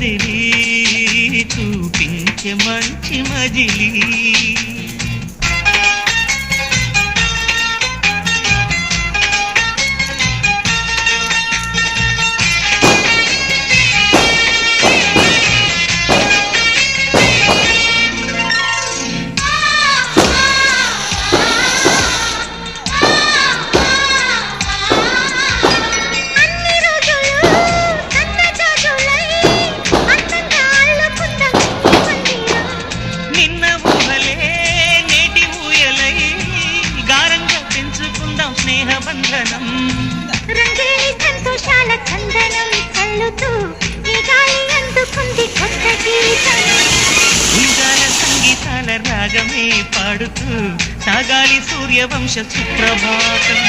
కదిలి చూపించే మంచి మజిలీ స్నేహబంధనం రంగేలి సంతోషాల చందనం చల్లుతూ ఈ గాలి అందుకుంది కొత్త గీతం ఉయ్యాల సంగీతాల రాగమే పాడుతూ సాగాలి సూర్యవంశ సుప్రభాతం